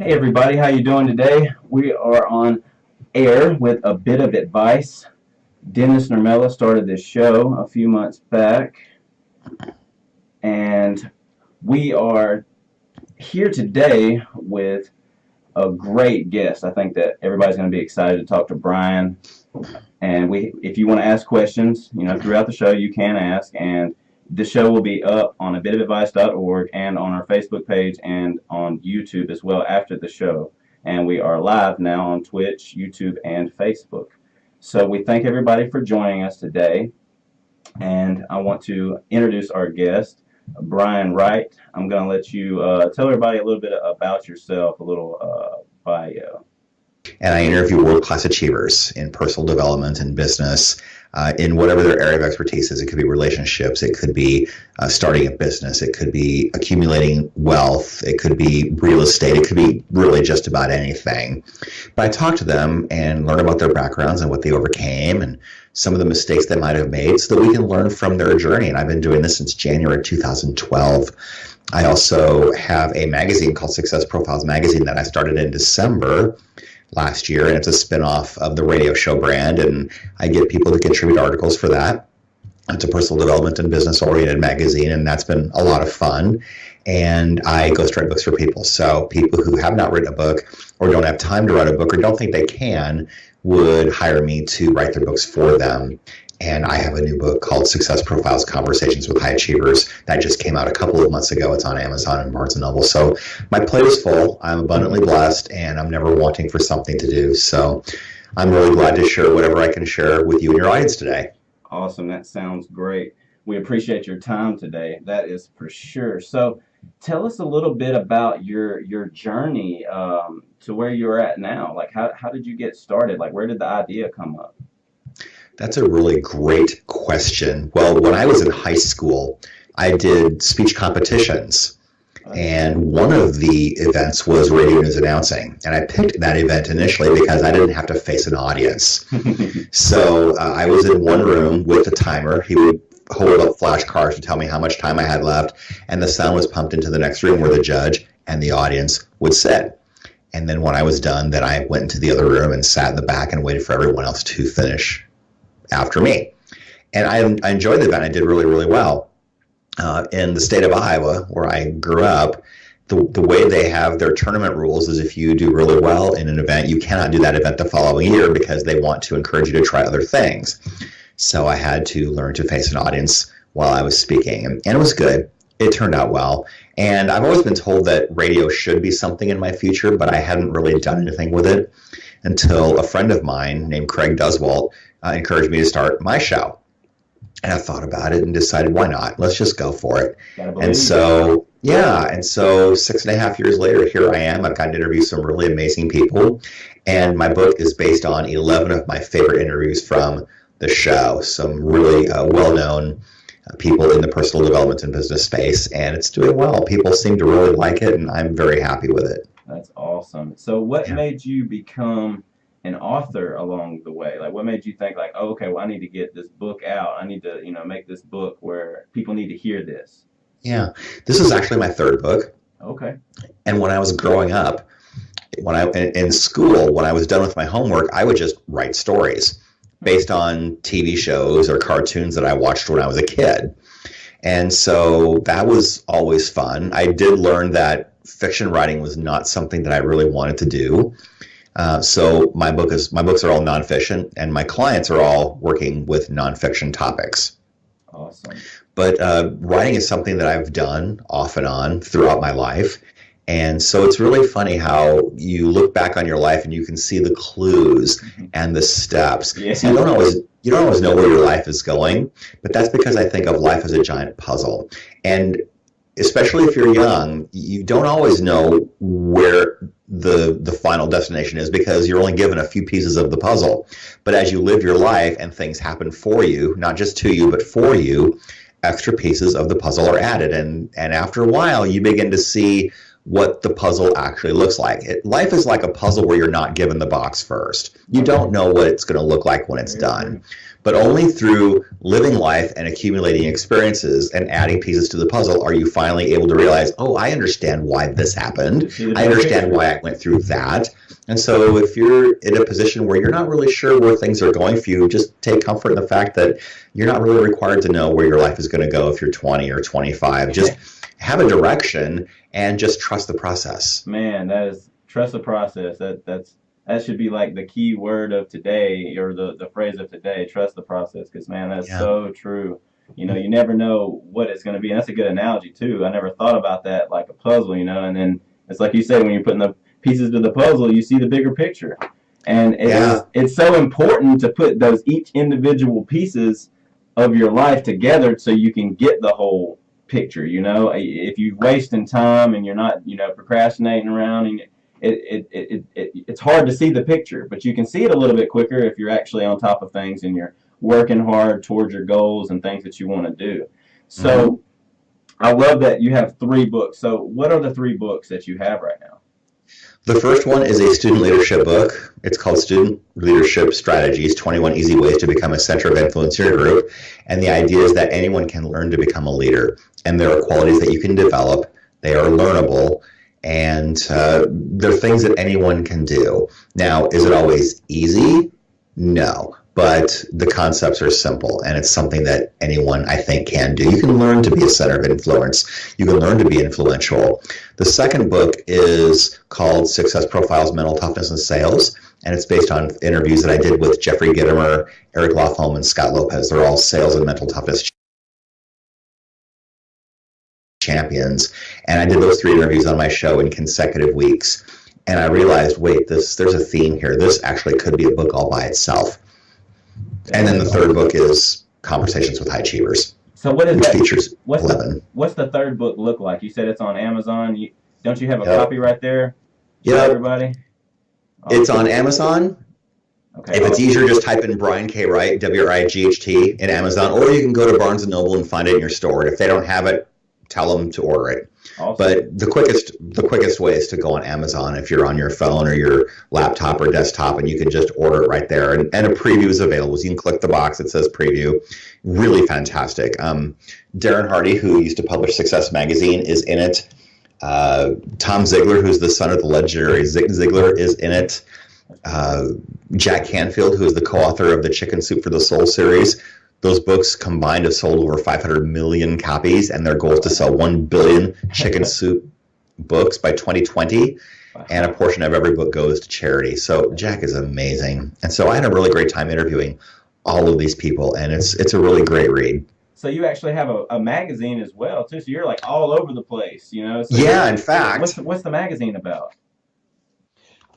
Hey everybody, how you doing today? We are on air with a bit of advice. Dennis Nermella started this show a few months back, and we are here today with a great guest. I think that everybody's going to be excited to talk to Brian. And if you want to ask questions, throughout the show, you can ask. And the show will be up on abitofadvice.org and on our Facebook page and on YouTube as well after the show. And we are live now on Twitch, YouTube, and Facebook. So we thank everybody for joining us today. And I want to introduce our guest, Brian Wright. I'm going to let you tell everybody a little bit about yourself, a little bio. And I interview world-class achievers in personal development and business, in whatever their area of expertise is. It could be relationships, it could be starting a business, it could be accumulating wealth, it could be real estate, it could be really just about anything. But I talk to them and learn about their backgrounds and what they overcame and some of the mistakes they might have made so that we can learn from their journey. And I've been doing this since January 2012. I also have a magazine called Success Profiles Magazine that I started in December last year, and it's a spin-off of the radio show brand, and I get people to contribute articles for that. It's a personal development and business-oriented magazine, and that's been a lot of fun. And I ghostwrite books for people. So people who have not written a book or don't have time to write a book or don't think they can would hire me to write their books for them. And I have a new book called Success Profiles: Conversations with High Achievers that just came out a couple of months ago. It's on Amazon and Barnes & Noble. So my plate is full. I'm abundantly blessed, and I'm never wanting for something to do. So I'm really glad to share whatever I can share with you and your audience today. Awesome. That sounds great. We appreciate your time today. That is for sure. So tell us a little bit about your journey to where you're at now. Like, how did you get started? Like, where did the idea come up? That's a really great question. Well, when I was in high school, I did speech competitions. And one of the events was radio news announcing. And I picked that event initially because I didn't have to face an audience. So I was in one room with a timer. He would hold up flashcards to tell me how much time I had left. And the sound was pumped into the next room where the judge and the audience would sit. And then when I was done, then I went into the other room and sat in the back and waited for everyone else to finish after me. And I enjoyed the event. I did really, really well. In the state of Iowa, where I grew up, the way they have their tournament rules is if you do really well in an event, you cannot do that event the following year because they want to encourage you to try other things. So I had to learn to face an audience while I was speaking. And it was good. It turned out well. And I've always been told that radio should be something in my future, but I hadn't really done anything with it until a friend of mine named Craig Duswalt encouraged me to start my show. And I thought about it and decided, why not? Let's just go for it. And so, and so 6.5 years later, here I am. I've gotten to interview some really amazing people. And my book is based on 11 of my favorite interviews from the show. Some really well-known people in the personal development and business space. And it's doing well. People seem to really like it, and I'm very happy with it. That's awesome. So what made you become an author along the way? Like, what made you think, like, oh, okay, well, I need to get this book out. I need to, make this book where people need to hear this? Yeah, this is actually my third book. Okay. And when I was growing up, in school, when I was done with my homework, I would just write stories based on TV shows or cartoons that I watched when I was a kid. And so that was always fun. I did learn that fiction writing was not something that I really wanted to do. So my books are all nonfiction, and my clients are all working with nonfiction topics. Awesome. But writing is something that I've done off and on throughout my life. And so it's really funny how you look back on your life and you can see the clues and the steps. Yeah. So you don't always know where your life is going, but that's because I think of life as a giant puzzle. And especially if you're young, you don't always know where the final destination is because you're only given a few pieces of the puzzle. But as you live your life and things happen for you, not just to you, but for you, extra pieces of the puzzle are added. And after a while, you begin to see what the puzzle actually looks like. Life is like a puzzle where you're not given the box first. You don't know what it's going to look like when it's done. But only through living life and accumulating experiences and adding pieces to the puzzle are you finally able to realize, oh, I understand why this happened. I understand why I went through that. And so if you're in a position where you're not really sure where things are going for you, just take comfort in the fact that you're not really required to know where your life is going to go if you're 20 or 25. Just have a direction and just trust the process. Man, that is trust the process. That should be like the key word of today, or the phrase of today, trust the process, because man, that's so true. You never know what it's going to be. And that's a good analogy too. I never thought about that like a puzzle, and then it's like you say, when you're putting the pieces to the puzzle, you see the bigger picture. And it's so important to put those each individual pieces of your life together so you can get the whole picture. If you're wasting time and you're not, procrastinating around, and it's hard to see the picture, but you can see it a little bit quicker if you're actually on top of things and you're working hard towards your goals and things that you want to do. So I love that you have 3 books. So what are the 3 books that you have right now? The first one is a student leadership book. It's called Student Leadership Strategies, 21 Easy Ways to Become a Center of Influence in Your Group. And the idea is that anyone can learn to become a leader. And there are qualities that you can develop. They are learnable. And they're things that anyone can do. Now, is it always easy? No. But the concepts are simple, and it's something that anyone, I think, can do. You can learn to be a center of influence. You can learn to be influential. The second book is called Success Profiles, Mental Toughness, and Sales, and it's based on interviews that I did with Jeffrey Gitomer, Eric Lofholm, and Scott Lopez. They're all sales and mental toughness champions, and I did those 3 interviews on my show in consecutive weeks, and I realized, wait, there's a theme here. This actually could be a book all by itself. And then the third book is Conversations with High Achievers. So what is which that? Features 11. What's the third book look like? You said it's on Amazon. Don't you have a copy right there? Yeah, everybody. It's on Amazon. Okay. If it's easier, just type in Brian K. Wright, W-R-I-G-H-T, in Amazon, or you can go to Barnes & Noble and find it in your store. And if they don't have it, tell them to order it. Awesome. But the quickest way is to go on Amazon if you're on your phone or your laptop or desktop, and you can just order it right there. And a preview is available. So you can click the box that says preview. Really fantastic. Darren Hardy, who used to publish Success Magazine, is in it. Tom Ziglar, who's the son of the legendary Zig Ziglar, is in it. Jack Canfield, who is the co-author of the Chicken Soup for the Soul series. Those books combined have sold over 500 million copies, and their goal is to sell 1 billion Chicken Soup books by 2020, and a portion of every book goes to charity. So Jack is amazing. And so I had a really great time interviewing all of these people, and it's a really great read. So you actually have a magazine as well, too, so you're like all over the place, So yeah, in fact. What's the magazine about?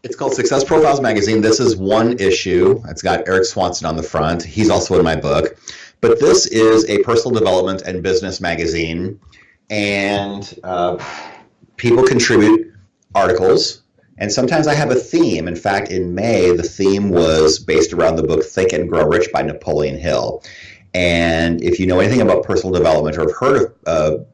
It's called Success Profiles Magazine. This is one issue. It's got Eric Swanson on the front. He's also in my book. But this is a personal development and business magazine. And people contribute articles. And sometimes I have a theme. In fact, in May, the theme was based around the book Think and Grow Rich by Napoleon Hill. And if you know anything about personal development or have heard of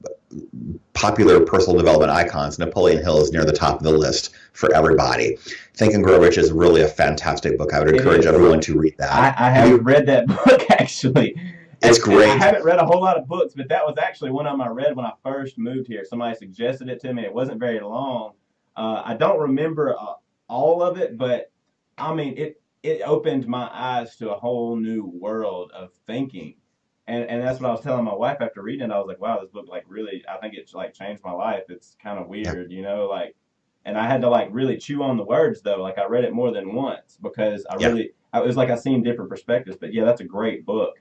popular personal development icons, Napoleon Hill is near the top of the list for everybody. Think and Grow Rich is really a fantastic book. I would encourage everyone to read that. I haven't read that book, actually. It's great. I haven't read a whole lot of books, but that was actually one of them I read when I first moved here. Somebody suggested it to me. It wasn't very long. I don't remember all of it, but I mean, it opened my eyes to a whole new world of thinking. And that's what I was telling my wife after reading it. I was like, wow, this book, like, really, I think it's, like, changed my life. It's kind of weird, like, and I had to, like, really chew on the words, though. Like, I read it more than once because it was like I seen different perspectives. But, yeah, that's a great book.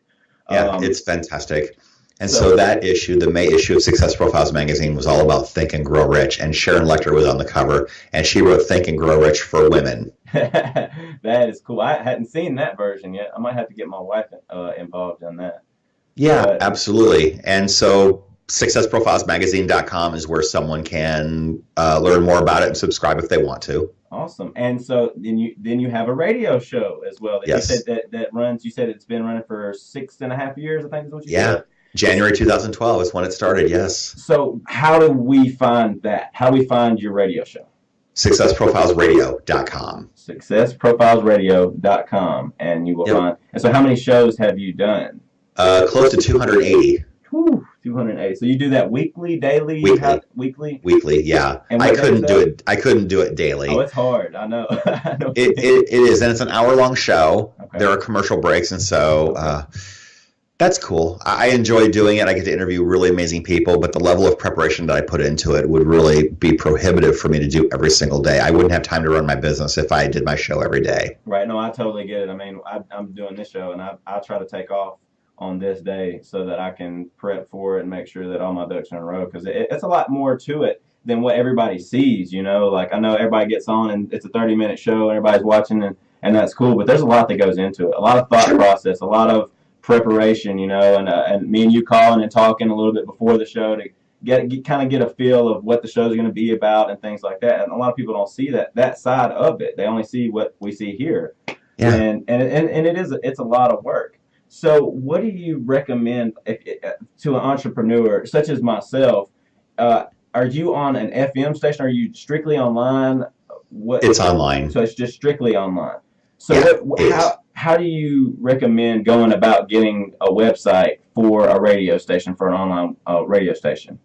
Yeah, it's fantastic. And so that issue, the May issue of Success Profiles Magazine, was all about Think and Grow Rich. And Sharon Lechter was on the cover, and she wrote Think and Grow Rich for Women. That is cool. I hadn't seen that version yet. I might have to get my wife involved in that. Yeah, absolutely. And so successprofilesmagazine.com is where someone can learn more about it and subscribe if they want to. Awesome. And so then you have a radio show as well. That yes. You said that runs. You said it's been running for 6.5 years. I think is what you said. Yeah, January 2012 is when it started. Yes. So how do we find that? How do we find your radio show? successprofilesradio.com. Successprofilesradio.com, and you will find. And so, how many shows have you done? Close to 280. Whew, 280. So you do that weekly, daily, weekly, yeah. And I couldn't do it. I couldn't do it daily. Oh, it's hard. I know. I know it is, and it's an hour-long show. Okay. There are commercial breaks, and so that's cool. I enjoy doing it. I get to interview really amazing people, but the level of preparation that I put into it would really be prohibitive for me to do every single day. I wouldn't have time to run my business if I did my show every day. Right. No, I totally get it. I mean, I'm doing this show, and I try to take off on this day so that I can prep for it and make sure that all my ducks are in a row, because it's a lot more to it than what everybody sees, you know. Like, I know everybody gets on and it's a 30-minute show and everybody's watching, and that's cool, but there's a lot that goes into it, a lot of thought process, a lot of preparation, you know, and me and you calling and talking a little bit before the show to kind of get a feel of what the show's going to be about and things like that. And a lot of people don't see that side of it. They only see what we see here. Yeah. And it's a lot of work. So what do you recommend to an entrepreneur such as myself? Are you on an FM station? Are you strictly online? It's online. So it's just strictly online. So yeah, how do you recommend going about getting a website for a radio station, for an online radio station?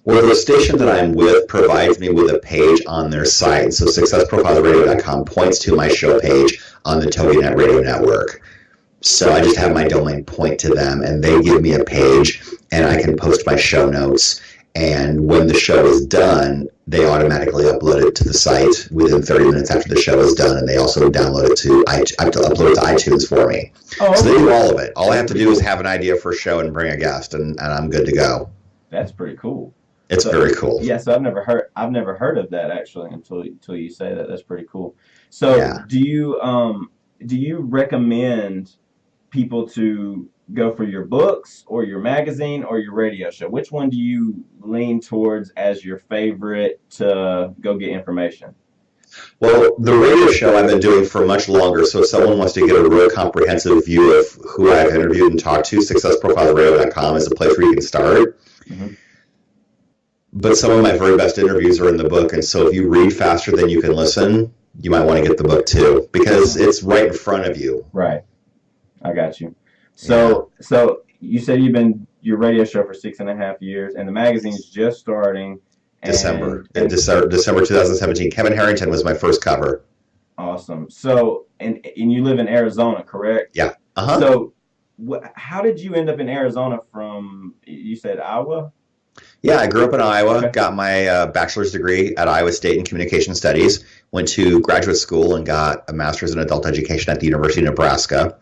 Well, the station that I'm with provides me with a page on their site. So successprofilesradio.com points to my show page on the TogiNet Radio Network. So I just have my domain point to them, and they give me a page, and I can post my show notes. And when the show is done, they automatically upload it to the site within 30 minutes after the show is done, and they also download it to upload it to iTunes for me. Oh, okay. So they do all of it. All I have to do is have an idea for a show and bring a guest, and I'm good to go. That's pretty cool. It's very cool. Yeah, so I've never heard of that actually until you say that. That's pretty cool. So yeah. Do you recommend people to go for your books or your magazine or your radio show? Which one do you lean towards as your favorite to go get information? Well, the radio show I've been doing for much longer, so if someone wants to get a real comprehensive view of who I've interviewed and talked to, successprofilesradio.com is a place where you can start. Mm-hmm. But some of my very best interviews are in the book, and so if you read faster than you can listen, you might want to get the book too, because it's right in front of you. Right. I got you. So you said you've been your radio show for 6.5 years, and the magazine's just starting. December 2017. Kevin Harrington was my first cover. Awesome. So, and you live in Arizona, correct? Yeah. Uh-huh. So, how did you end up in Arizona from? You said Iowa. Yeah, I grew up in Iowa. Okay. Got my bachelor's degree at Iowa State in Communication Studies. Went to graduate school and got a master's in adult education at the University of Nebraska.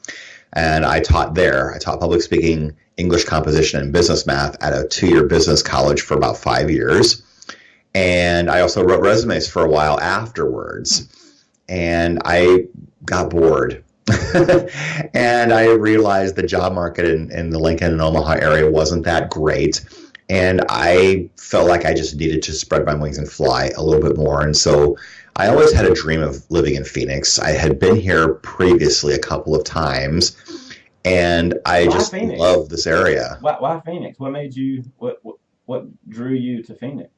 And I taught there. I taught public speaking, English composition, and business math at a 2-year business college for about 5 years. And I also wrote resumes for a while afterwards. And I got bored. And I realized the job market in the Lincoln and Omaha area wasn't that great. And I felt like I just needed to spread my wings and fly a little bit more. And so I always had a dream of living in Phoenix. I had been here previously a couple of times, and I just love this area. Why Phoenix? What made you? What drew you to Phoenix?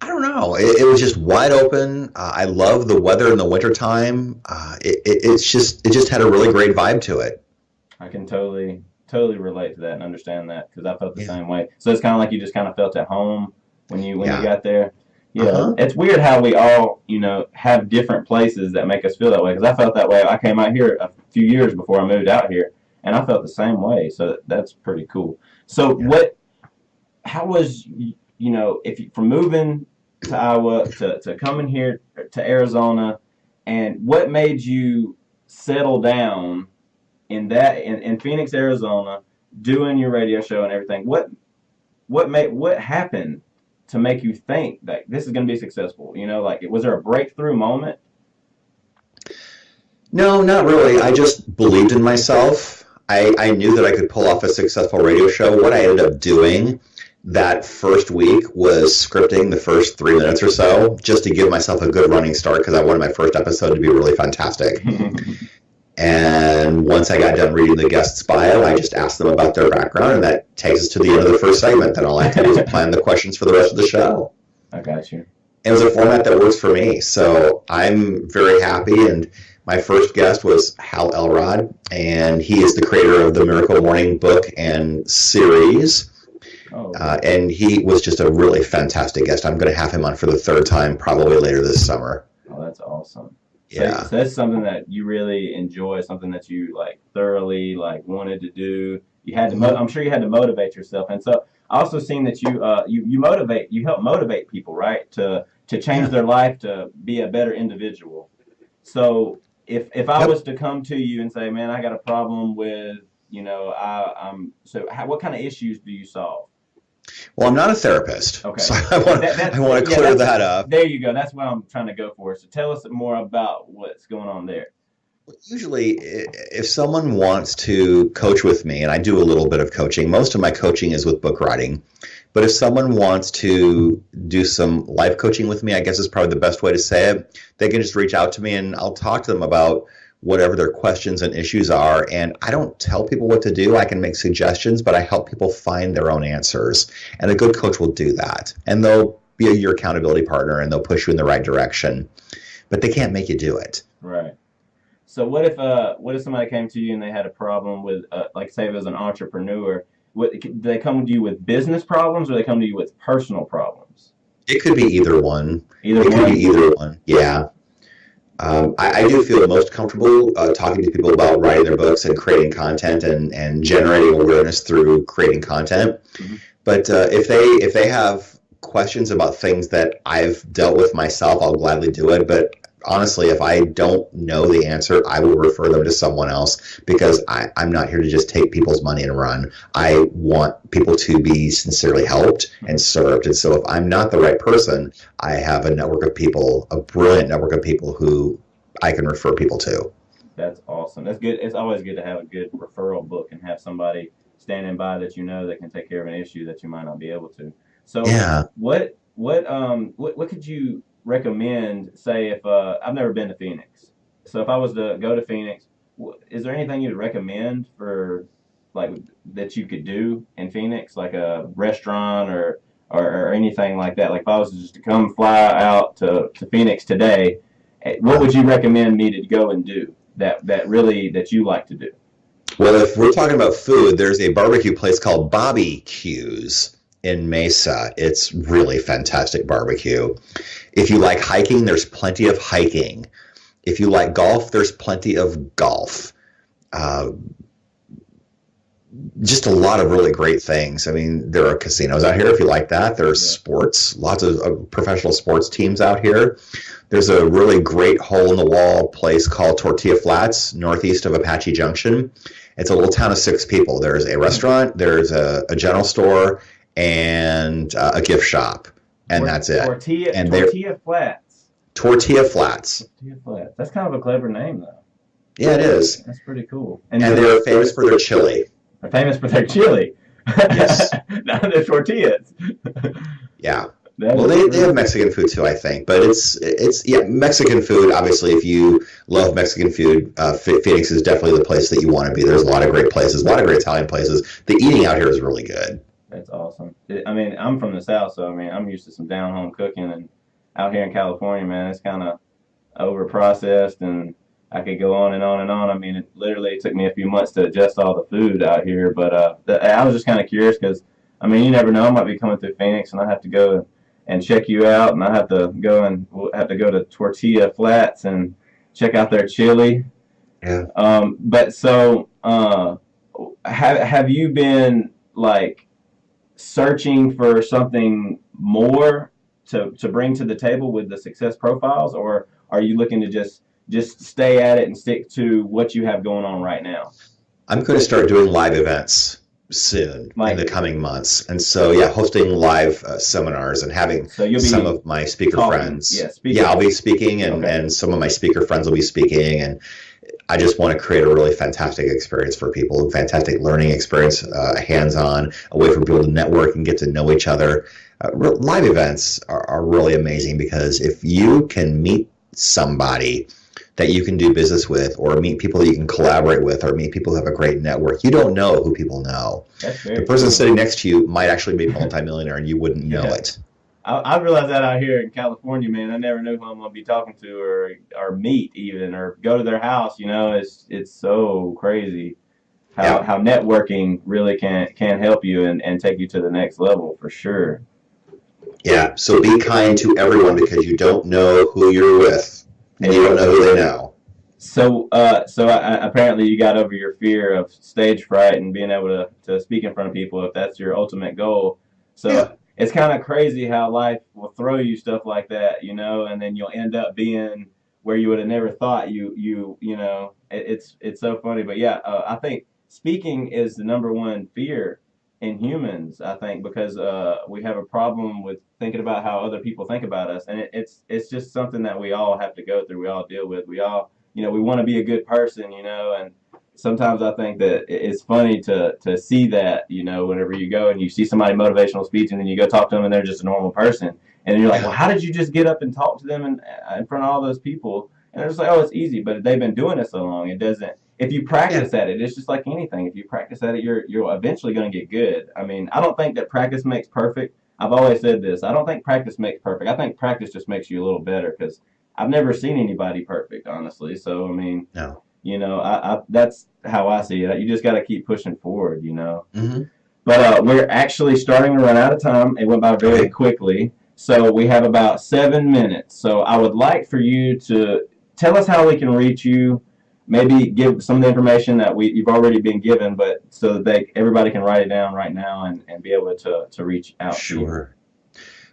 I don't know. It was just wide open. I love the weather in the wintertime. It just had a really great vibe to it. I can totally relate to that and understand that, because I felt the same way. So it's kind of like you just kind of felt at home when you got there. Yeah, It's weird how we all, have different places that make us feel that way. Because I felt that way. I came out here a few years before I moved out here, and I felt the same way. So that's pretty cool. So how was, from moving to Iowa to coming here to Arizona, and what made you settle down in Phoenix, Arizona, doing your radio show and everything? What happened to make you think that this is going to be successful? Was there a breakthrough moment? No, not really. I just believed in myself. I knew that I could pull off a successful radio show. What I ended up doing that first week was scripting the first 3 minutes or so, just to give myself a good running start, because I wanted my first episode to be really fantastic. And once I got done reading the guest's bio, I just asked them about their background, and that takes us to the end of the first segment. Then all I have to do is plan the questions for the rest of the show. I got you. It was a format that works for me. So I'm very happy. And my first guest was Hal Elrod, and he is the creator of the Miracle Morning book and series. Oh, And he was just a really fantastic guest. I'm going to have him on for the third time, probably later this summer. oh, that's awesome. Yeah. So that's something that you really enjoy, something that you like thoroughly like wanted to do. You had to, I'm sure you had to motivate yourself. And so I also seen that you help motivate people, right? To change their life, to be a better individual. So if I was to come to you and say, man, I got a problem with, what kind of issues do you solve? Well, I'm not a therapist, Okay. so I want to clear that up. There you go. That's what I'm trying to go for. So tell us more about what's going on there. Usually, if someone wants to coach with me, and I do a little bit of coaching, most of my coaching is with book writing. But if someone wants to do some life coaching with me, I guess is probably the best way to say it, they can just reach out to me and I'll talk to them about whatever their questions and issues are. And I don't tell people what to do. I can make suggestions, but I help people find their own answers. And a good coach will do that. And they'll be your accountability partner and they'll push you in the right direction. But they can't make you do it. Right. So what if somebody came to you and they had a problem with, like say it was an entrepreneur, do they come to you with business problems or they come to you with personal problems? It could be either one. Either It one? could be either one. Yeah. I do feel most comfortable talking to people about writing their books and creating content and generating awareness through creating content. Mm-hmm. But if they have questions about things that I've dealt with myself, I'll gladly do it. But honestly, if I don't know the answer, I will refer them to someone else because I'm not here to just take people's money and run. I want people to be sincerely helped and served. And so if I'm not the right person, I have a network of people, a brilliant network of people who I can refer people to. That's awesome. That's good. It's always good to have a good referral book and have somebody standing by that that can take care of an issue that you might not be able to. So Yeah. what could you recommend, say if I've never been to Phoenix, so if I was to go to Phoenix, is there anything you'd recommend for like that you could do in Phoenix, like a restaurant or anything like that? Like if I was just to come fly out to Phoenix today, what would you recommend me to go and do that you like to do? Well, if we're talking about food, there's a barbecue place called Bobby Q's in Mesa. It's really fantastic barbecue. If you like hiking, there's plenty of hiking. If you like golf, there's plenty of golf. Just a lot of really great things. I mean, there are casinos out here if you like that. There's sports, lots of professional sports teams out here. There's a really great hole-in-the-wall place called Tortilla Flats, northeast of Apache Junction. It's a little town of 6 people. There's a restaurant, there's a general store, and a gift shop. And that's it. Tortilla Flats. Tortilla Flats. Tortilla Flats. That's kind of a clever name, though. Yeah, it is. That's pretty cool. And they're famous for their chili. They're famous for their chili. Yes. Not their tortillas. Yeah. Well, they have Mexican food too, I think. But it's Mexican food. Obviously, if you love Mexican food, Phoenix is definitely the place that you want to be. There's a lot of great places, a lot of great Italian places. The eating out here is really good. That's awesome. I mean, I'm from the South, so I mean, I'm used to some down-home cooking, and out here in California, man, it's kind of over-processed, and I could go on and on and on. I mean, it literally took me a few months to adjust all the food out here, but I was just kind of curious because, I mean, you never know. I might be coming through Phoenix, and I have to go and check you out, and I have to go to Tortilla Flats and check out their chili. Yeah. But so, have you been like searching for something more to bring to the table with the success profiles, or are you looking to just stay at it and stick to what you have going on right now? I'm going to start doing live events soon in the coming months. And so, hosting live seminars and having some of my speaker friends. Yeah, I'll be speaking and some of my speaker friends will be speaking. And I just want to create a really fantastic experience for people, a fantastic learning experience, hands-on, a way for people to network and get to know each other. Live events are really amazing because if you can meet somebody that you can do business with, or meet people that you can collaborate with, or meet people who have a great network, you don't know who people know. The person sitting next to you might actually be a multimillionaire and you wouldn't know it. I realize that out here in California, man. I never know who I'm gonna be talking to or meet even or go to their house. You know, it's so crazy Yeah. how networking really can help you and take you to the next level for sure. Yeah. So be kind to everyone because you don't know who you're with and you don't know who they know. Apparently you got over your fear of stage fright and being able to speak in front of people if that's your ultimate goal. Yeah. So it's kind of crazy how life will throw you stuff like that, you know, and then you'll end up being where you would have never thought you know. It's so funny, but yeah, I think speaking is the number one fear in humans. I think because we have a problem with thinking about how other people think about us, and it's just something that we all have to go through. We all deal with. We all we want to be a good person, you know, and sometimes I think that it's funny to see that, you know, whenever you go and you see somebody motivational speech and then you go talk to them and they're just a normal person. And you're like, well, how did you just get up and talk to them in front of all those people? And they're just like, oh, it's easy. But they've been doing it so long, it doesn't. If you Yeah. practice at it, it's just like anything. If you practice at it, you're eventually going to get good. I mean, I don't think that practice makes perfect. I've always said this. I don't think practice makes perfect. I think practice just makes you a little better because I've never seen anybody perfect, honestly. So, I mean, No. you know, I that's how I see it. You just got to keep pushing forward, you know. Mm-hmm. But we're actually starting to run out of time. It went by very Okay. quickly. So we have about 7 minutes. So I would like for you to tell us how we can reach you. Maybe give some of the information that you've already been given, but so that everybody can write it down right now and be able to reach out to you. Sure.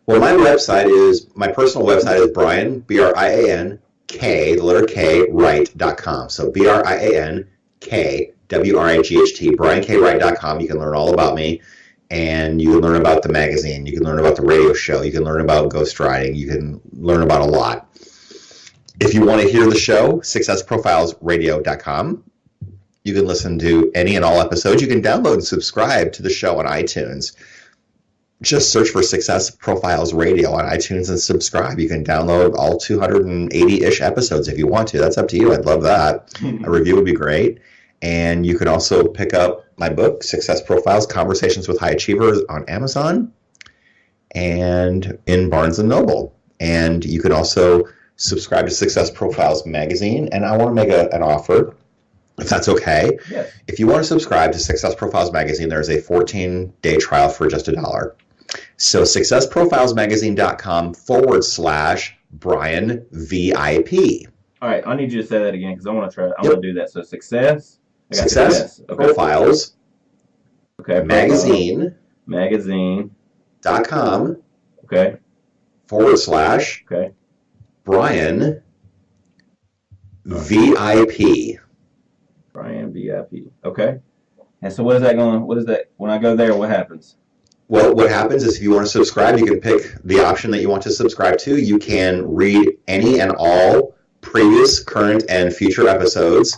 Well, my personal website is Brian, Briank, the letter K, Wright.com. So BrianK, WRIGHT, BrianKWright.com. You can learn all about me and you can learn about the magazine. You can learn about the radio show. You can learn about ghostwriting. You can learn about a lot. If you want to hear the show, successprofilesradio.com. You can listen to any and all episodes. You can download and subscribe to the show on iTunes. Just search for Success Profiles Radio on iTunes and subscribe. You can download all 280-ish episodes if you want to. That's up to you. I'd love that. A review would be great. And you can also pick up my book, Success Profiles, Conversations with High Achievers, on Amazon and in Barnes & Noble. And you can also subscribe to Success Profiles magazine. And I want to make an offer, if that's okay. Yes. If you want to subscribe to Success Profiles magazine, there's a 14-day trial for just $1. So successprofilesmagazine.com/Brian VIP. All right, I need you to say that again because I want to try. I want to do that. So success. I got Success Okay. Profiles Okay. magazine.com Okay. /Brian Okay. VIP. Brian VIP. Okay. And so what is that going? What is that? When I go there, what happens? Well, what happens is if you want to subscribe, you can pick the option that you want to subscribe to. You can read any and all previous, current, and future episodes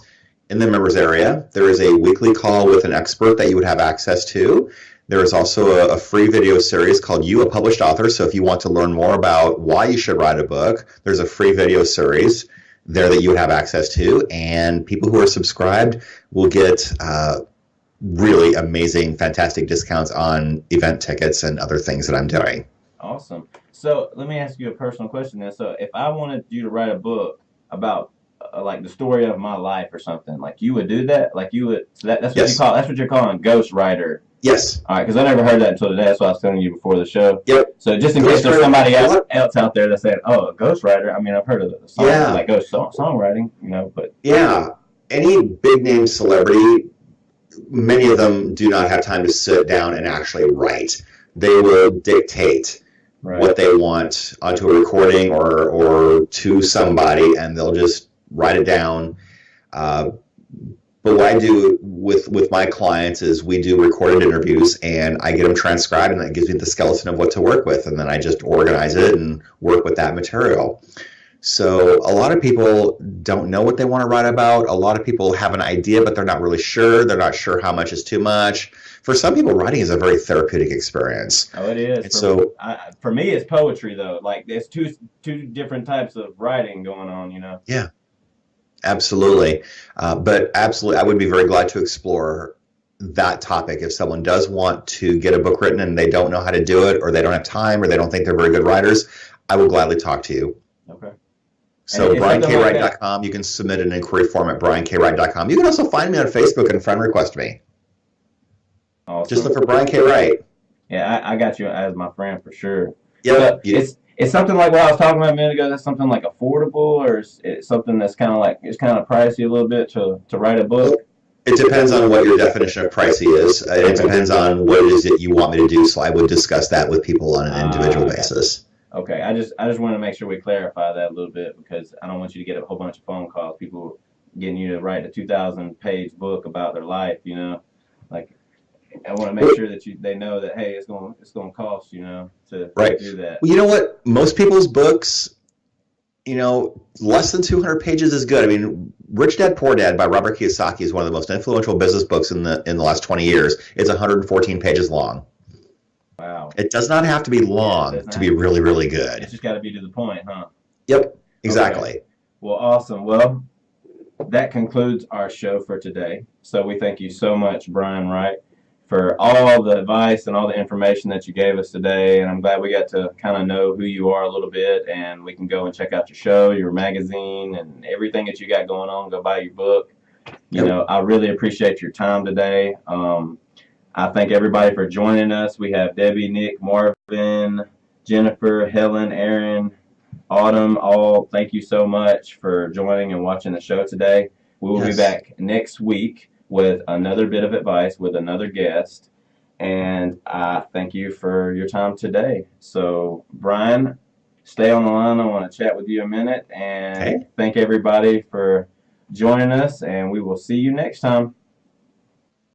in the members area. There is a weekly call with an expert that you would have access to. There is also a free video series called You, a Published Author. So if you want to learn more about why you should write a book, there's a free video series there that you would have access to. And people who are subscribed will get really amazing, fantastic discounts on event tickets and other things that I'm doing. Awesome. So let me ask you a personal question then. So if I wanted you to write a book about like the story of my life or something, like you would do that? Like you would? So that's what Yes. you call. That's what you're calling ghostwriter. Yes. All right, because I never heard that until today. That's what I was telling you before the show. Yep. So just in case there's somebody else out there that's saying, "Oh, a ghostwriter." I mean, I've heard of the song, like ghost songwriting, you know. But yeah, any big name celebrity, many of them do not have time to sit down and actually write. They will dictate what they want onto a recording or to somebody, and they'll just write it down. But what I do with my clients is we do recorded interviews, and I get them transcribed, and that gives me the skeleton of what to work with, and then I just organize it and work with that material. So a lot of people don't know what they want to write about. A lot of people have an idea, but they're not really sure. They're not sure how much is too much. For some people, writing is a very therapeutic experience. Oh, it is. For me, it's poetry, though. Like, there's two different types of writing going on, you know? Yeah. Absolutely. But absolutely, I would be very glad to explore that topic. If someone does want to get a book written and they don't know how to do it, or they don't have time, or they don't think they're very good writers, I will gladly talk to you. Okay. So briankwright.com, you can submit an inquiry form at briankwright.com. You can also find me on Facebook and friend request me. Awesome. Just look for Brian K. Wright. Yeah, I got you as my friend for sure. Yeah, it's something like what I was talking about a minute ago. That's something like affordable, or it's something that's kind of like it's kind of pricey a little bit to write a book. It depends on what your definition of pricey is. It depends on what it is that you want me to do. So I would discuss that with people on an individual basis. Okay, I just want to make sure we clarify that a little bit, because I don't want you to get a whole bunch of phone calls, people getting you to write a 2,000-page book about their life. Like I want to make sure that they know that, hey, it's going to cost, to do that. Well, you know what? Most people's books, less than 200 pages is good. I mean, Rich Dad Poor Dad by Robert Kiyosaki is one of the most influential business books in the last 20 years. It's 114 pages long. Wow. It does not have to be long to be really, really good. It's just got to be to the point, huh? Yep, exactly. Okay. Well, awesome. Well, that concludes our show for today. So we thank you so much, Brian Wright, for all the advice and all the information that you gave us today. And I'm glad we got to kind of know who you are a little bit, and we can go and check out your show, your magazine, and everything that you got going on. Go buy your book. I really appreciate your time today. I thank everybody for joining us. We have Debbie, Nick, Marvin, Jennifer, Helen, Aaron, Autumn, all. Thank you so much for joining and watching the show today. We will be back next week with another bit of advice with another guest. And I thank you for your time today. So, Brian, stay on the line. I want to chat with you a minute. And thank everybody for joining us. And we will see you next time.